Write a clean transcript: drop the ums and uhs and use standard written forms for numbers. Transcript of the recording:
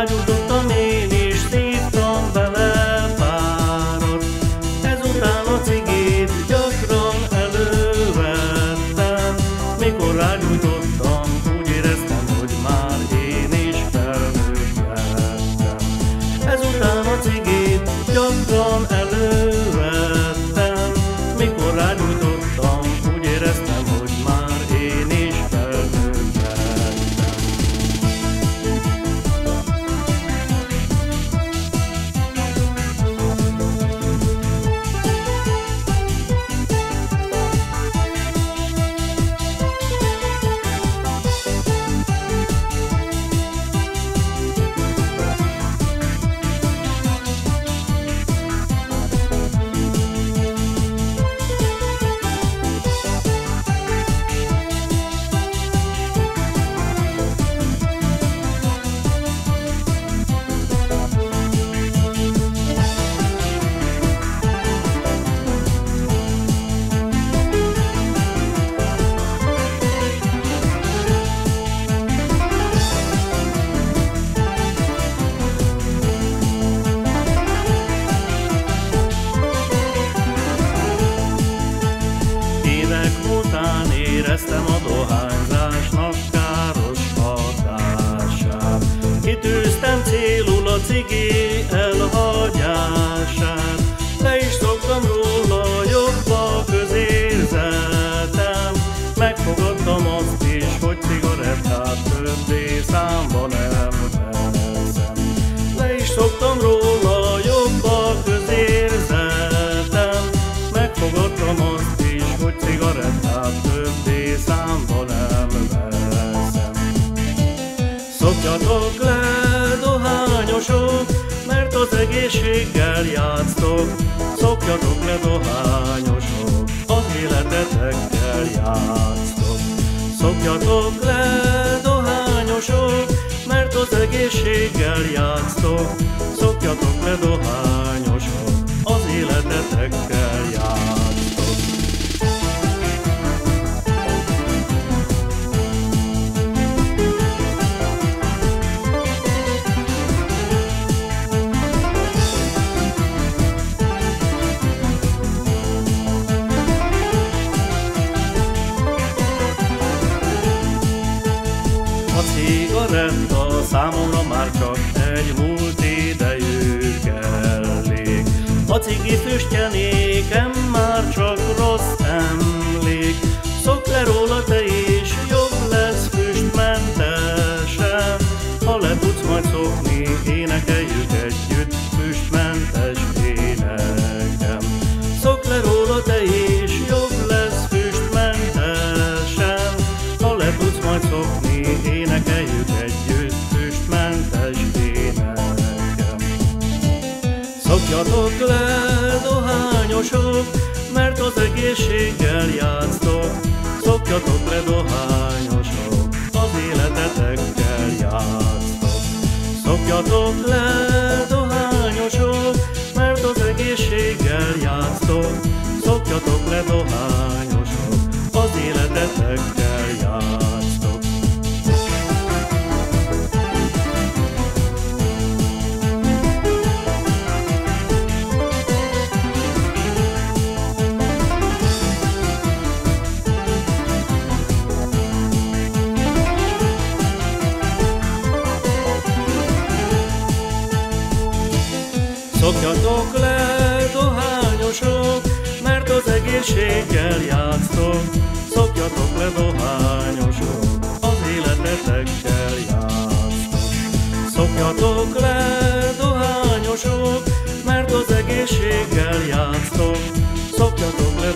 Rágyújtottam én is, szívtam bele párat, ezután a cigit gyakran elővettem. Mikor rágyújtottam, úgy éreztem, hogy már én is felnőtt lettem. Ezután a cigit gyakran elővettem. Mikor rágyújtottam, úgy éreztem, hogy már én is felnőtt lettem. Éreztem a dohányzásnak káros hatását. Kitűztem célul a cigi elhagyását. Le is szoktam róla, jobb a közérzetem. Megfogadtam azt is, hogy cigarettát többé számba nem veszem. Le is szoktam róla, jobb a közérzetem. Megfogadtam azt is, hogy cigarettát többé számba nem veszem. Szokjatok le, dohányosok, mert az egészséggel játsztok. Szokjatok le, dohányosok, az életetekkel játsztok. Szokjatok le, dohányosok, mert az egészséggel játsztok. Szokjatok le, dohányosok, az életetekkel játsztok. A cigaretta számomra már csak egy múlt idejű kellék. A cigi füstje nékem már csak rossz emlék. Szokj le róla te is, jobb lesz füstmentesen. Ha le tudsz majd szokni, énekeljük együtt füstmentes énekem. Szokj le róla te is, jobb lesz füstmentesen. Ha le tudsz majd szokni, énekeljük együtt füstmentes énekem. Szokjatok le, dohányosok, mert az egészséggel játsztok. Szokjatok le, dohányosok, az életetekkel játsztok. Szokjatok le, dohányosok, mert az egészséggel játsztok. Szokjatok le, dohányosok, az életetekkel játsztok. Szokjatok le, dohányosok, mert az egészséggel játsztok. Szokjatok le, dohányosok, az életetekkel játsztok. Szokjatok le, dohányosok, mert az egészséggel játsztok. Szokjatok le,